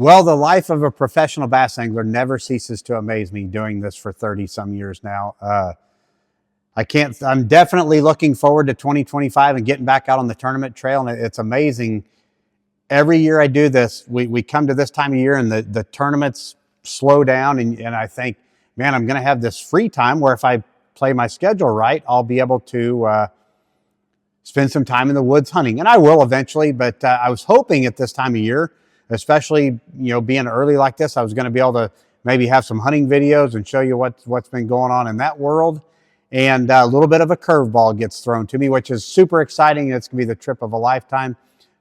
Well, the life of a professional bass angler never ceases to amaze me doing this for 30 some years now. I'm definitely looking forward to 2025 and getting back out on the tournament trail. And it's amazing. Every year I do this, we come to this time of year and the tournaments slow down. And I think, man, I'm going to have this free time where if I play my schedule right, I'll be able to spend some time in the woods hunting. And I will eventually, but I was hoping at this time of year, especially, being early like this, I was going to be able to maybe have some hunting videos and show you what's been going on in that world. And a little bit of a curveball gets thrown to me, which is super exciting. It's going to be the trip of a lifetime.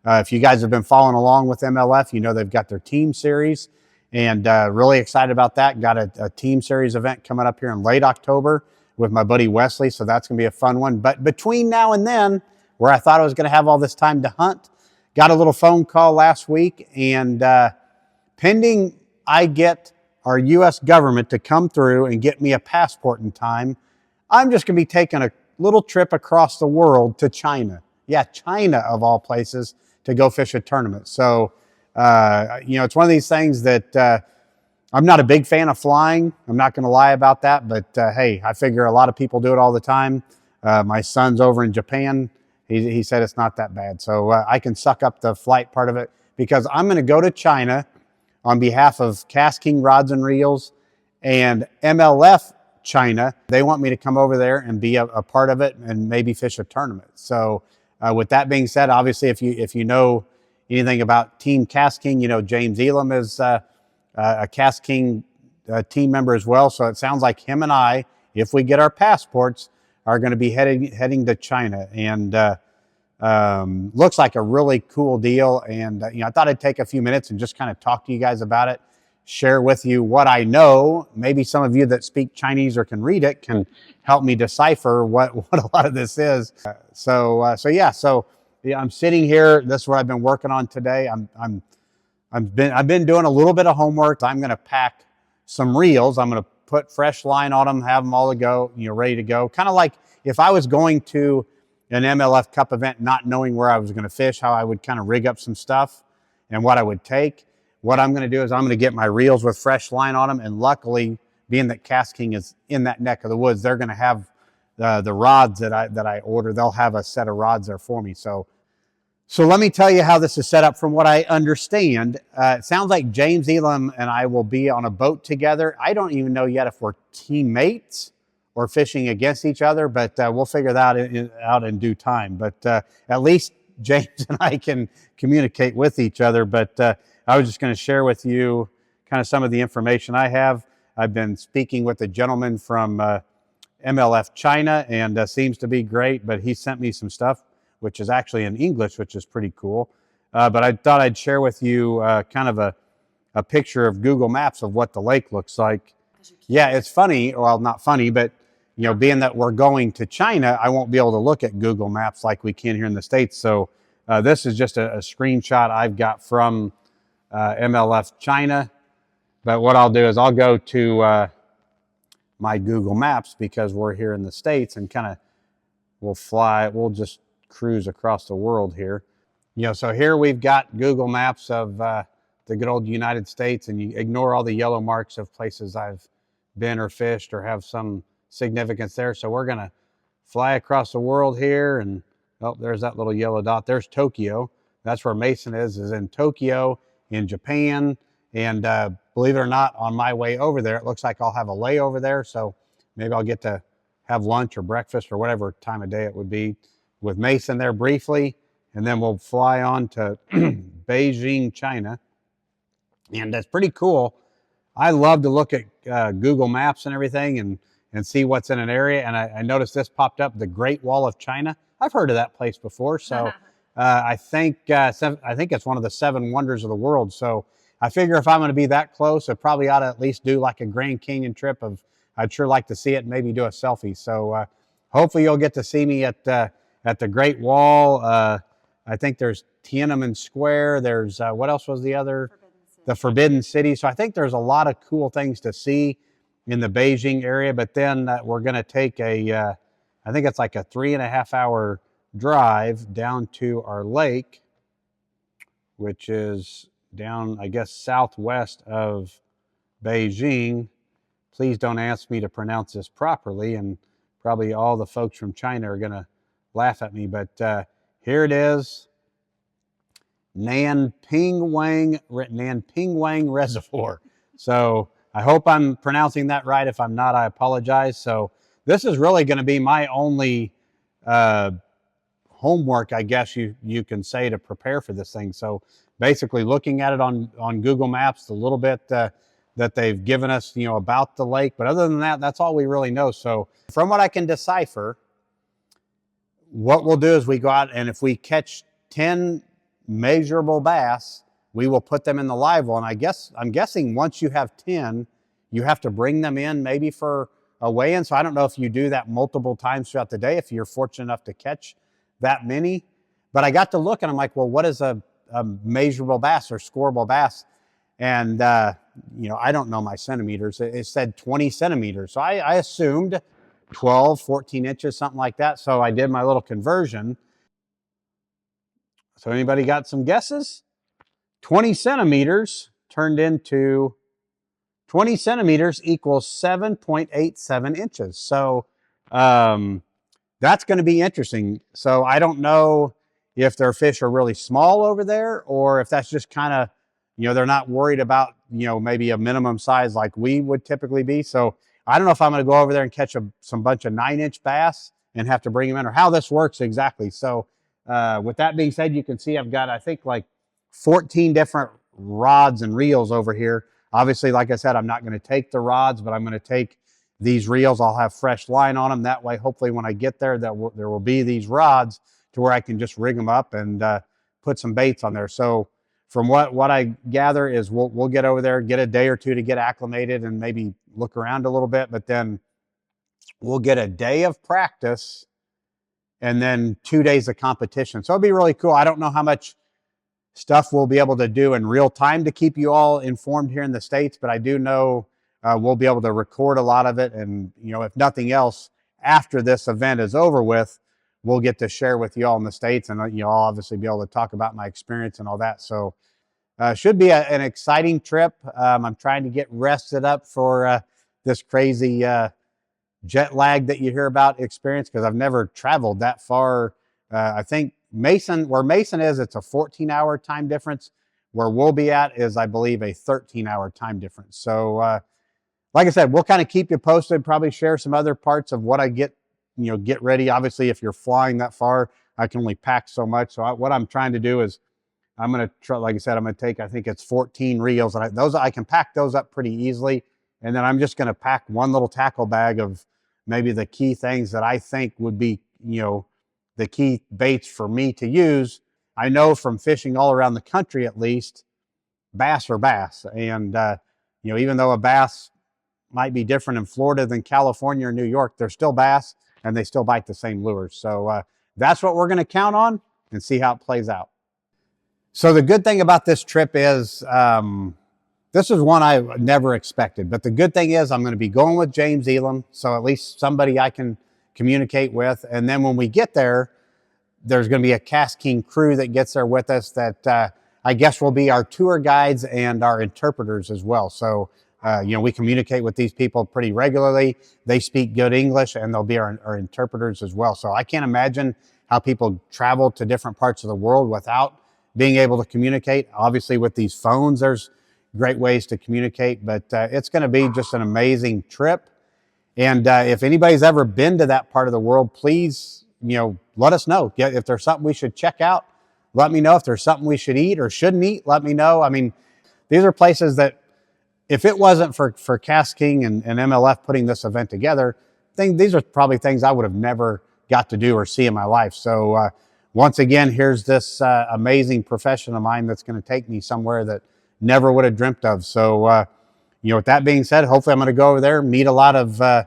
If you guys have been following along with MLF, you know they've got their team series, and really excited about that. Got a team series event coming up here in late October with my buddy Wesley, so that's going to be a fun one. But between now and then, where I thought I was going to have all this time to hunt, got a little phone call last week, and pending I get our U.S. government to come through and get me a passport in time, I'm just going to be taking a little trip across the world to China. Yeah, China of all places, to go fish a tournament. So, it's one of these things that I'm not a big fan of flying. I'm not going to lie about that. But hey, I figure a lot of people do it all the time. My son's over in Japan. He said it's not that bad. So I can suck up the flight part of it, because I'm going to go to China on behalf of Cast King Rods and Reels and MLF China. They want me to come over there and be a part of it and maybe fish a tournament. So with that being said, obviously, if you know anything about Team Cast King, James Elam is a Cast King team member as well. So it sounds like him and I, if we get our passports, are going to be heading to China, and looks like a really cool deal. And I thought I'd take a few minutes and just kind of talk to you guys about it, share with you what I know. Maybe some of you that speak Chinese or can read it can help me decipher what a lot of this is. So I'm sitting here. This is what I've been working on today. I've been doing a little bit of homework. I'm going to pack some reels. I'm going to put fresh line on them, have them all to go, ready to go. Kind of like if I was going to an MLF Cup event, not knowing where I was going to fish, how I would kind of rig up some stuff and what I would take. What I'm going to do is I'm going to get my reels with fresh line on them. And luckily, being that Cast King is in that neck of the woods, they're going to have the rods that I order. They'll have a set of rods there for me. So let me tell you how this is set up from what I understand. It sounds like James Elam and I will be on a boat together. I don't even know yet if we're teammates or fishing against each other, but we'll figure that out in due time. But at least James and I can communicate with each other. But I was just going to share with you kind of some of the information I have. I've been speaking with a gentleman from MLF China, and seems to be great, but he sent me some stuff which is actually in English, which is pretty cool. But I thought I'd share with you kind of a picture of Google Maps of what the lake looks like. Yeah, it's funny. Well, not funny, but being that we're going to China, I won't be able to look at Google Maps like we can here in the States. So this is just a screenshot I've got from MLF China. But what I'll do is I'll go to my Google Maps, because we're here in the States, and kind of we'll just cruise across the world here. So here we've got Google Maps of the good old United States, and you ignore all the yellow marks of places I've been or fished or have some significance there. So we're gonna fly across the world here, and oh, there's that little yellow dot. There's Tokyo. That's where Mason is in Tokyo in Japan. And believe it or not, on my way over there, it looks like I'll have a layover there. So maybe I'll get to have lunch or breakfast or whatever time of day it would be with Mason there briefly, and then we'll fly on to Beijing, China. And that's pretty cool. I love to look at Google Maps and everything and see what's in an area. And I noticed this popped up, the Great Wall of China. I've heard of that place before. So I think it's one of the 7 wonders of the world. So I figure if I'm going to be that close, I probably ought to at least do like a Grand Canyon trip. I'd sure like to see it and maybe do a selfie. So hopefully you'll get to see me at the Great Wall. I think there's Tiananmen Square. There's, what else was the other? The Forbidden City. So I think there's a lot of cool things to see in the Beijing area. But then we're going to take I think it's like a 3.5 hour drive down to our lake, which is down, I guess, southwest of Beijing. Please don't ask me to pronounce this properly, and probably all the folks from China are going to laugh at me, but here it is, Nanping Wang Reservoir. So I hope I'm pronouncing that right. If I'm not, I apologize. So this is really going to be my only homework, I guess you can say, to prepare for this thing. So basically looking at it on Google Maps, the little bit that they've given us, about the lake. But other than that, that's all we really know. So from what I can decipher, what we'll do is we go out, and if we catch 10 measurable bass, we will put them in the live well. And I'm guessing once you have 10, you have to bring them in maybe for a weigh-in. So I don't know if you do that multiple times throughout the day, if you're fortunate enough to catch that many. But I got to look, and I'm like, well, what is a measurable bass or scoreable bass? And, I don't know my centimeters. It said 20 centimeters. So I assumed 12, 14 inches, something like that. So I did my little conversion. So anybody got some guesses? 20 centimeters turned into 20 centimeters equals 7.87 inches. So that's going to be interesting. So I don't know if their fish are really small over there, or if that's just kind of, they're not worried about, maybe a minimum size like we would typically be. So I don't know if I'm going to go over there and catch some bunch of 9-inch bass and have to bring them in, or how this works exactly. So with that being said, you can see I've got, I think, like 14 different rods and reels over here. Obviously, like I said, I'm not going to take the rods, but I'm going to take these reels. I'll have fresh line on them. That way, hopefully when I get there, there will be these rods to where I can just rig them up and put some baits on there. So from what I gather is we'll get over there, get a day or two to get acclimated and maybe look around a little bit, but then we'll get a day of practice and then 2 days of competition. So it'll be really cool. I don't know how much stuff we'll be able to do in real time to keep you all informed here in the States, but I do know we'll be able to record a lot of it. And, if nothing else, after this event is over with, we'll get to share with you all in the States, and, I'll obviously be able to talk about my experience and all that. So should be an exciting trip. I'm trying to get rested up for this crazy jet lag that you hear about experience, because I've never traveled that far. I think where Mason is, it's a 14-hour time difference. Where we'll be at is, I believe, a 13-hour time difference. So like I said, we'll kind of keep you posted, probably share some other parts of what I get ready. Obviously, if you're flying that far, I can only pack so much. So what I'm trying to do is I'm going to try, like I said, I'm going to take, I think it's 14 reels, and I can pack those up pretty easily. And then I'm just going to pack one little tackle bag of maybe the key things that I think would be, the key baits for me to use. I know from fishing all around the country, at least, bass are bass. And, even though a bass might be different in Florida than California or New York, they're still bass, and they still bite the same lures. So that's what we're going to count on and see how it plays out. So the good thing about this trip is, this is one I never expected, but the good thing is I'm going to be going with James Elam. So at least somebody I can communicate with. And then when we get there, there's going to be a Cast King crew that gets there with us that I guess will be our tour guides and our interpreters as well. So, we communicate with these people pretty regularly. They speak good English, and they'll be our interpreters as well. So I can't imagine how people travel to different parts of the world without being able to communicate. Obviously, with these phones, there's great ways to communicate, but it's going to be just an amazing trip. And if anybody's ever been to that part of the world, please, let us know. If there's something we should check out, let me know. If there's something we should eat or shouldn't eat, let me know. I mean, these are places that, if it wasn't for Cast King and MLF putting this event together, these are probably things I would have never got to do or see in my life. So once again, here's this amazing profession of mine that's going to take me somewhere that never would have dreamt of. So, with that being said, hopefully I'm going to go over there, meet a lot of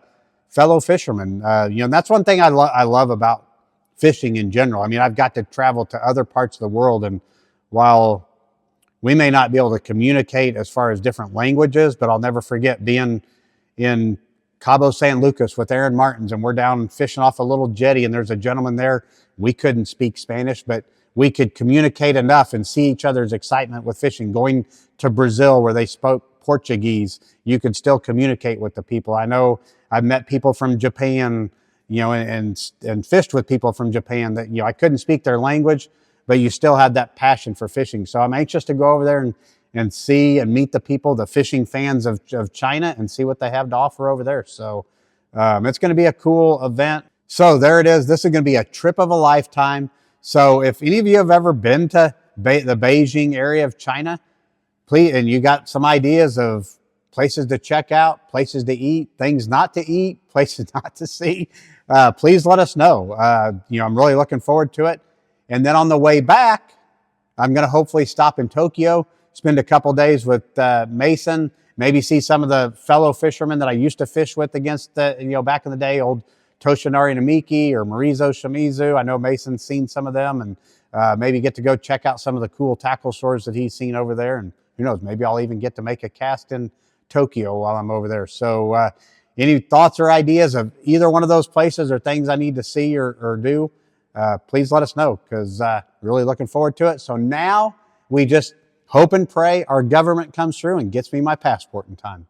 fellow fishermen. And that's one thing I love about fishing in general. I mean, I've got to travel to other parts of the world, and while we may not be able to communicate as far as different languages, but I'll never forget being in Cabo San Lucas with Aaron Martins, and we're down fishing off a little jetty, and there's a gentleman there. We couldn't speak Spanish, but we could communicate enough and see each other's excitement with fishing. Going to Brazil where they spoke Portuguese, you could still communicate with the people. I know I've met people from Japan, and fished with people from Japan that, I couldn't speak their language, but you still had that passion for fishing. So I'm anxious to go over there and see and meet the people, the fishing fans of China, and see what they have to offer over there. So it's going to be a cool event. So there it is. This is going to be a trip of a lifetime. So if any of you have ever been to the Beijing area of China, please, and you got some ideas of places to check out, places to eat, things not to eat, places not to see, please let us know. I'm really looking forward to it. And then on the way back, I'm going to hopefully stop in Tokyo, spend a couple days with Mason, maybe see some of the fellow fishermen that I used to fish with against, back in the day, old Toshinari Namiki or Marizo Shimizu. I know Mason's seen some of them, and maybe get to go check out some of the cool tackle stores that he's seen over there. And who knows, maybe I'll even get to make a cast in Tokyo while I'm over there. So any thoughts or ideas of either one of those places or things I need to see or do, please let us know, because really looking forward to it. So now we just hope and pray our government comes through and gets me my passport in time.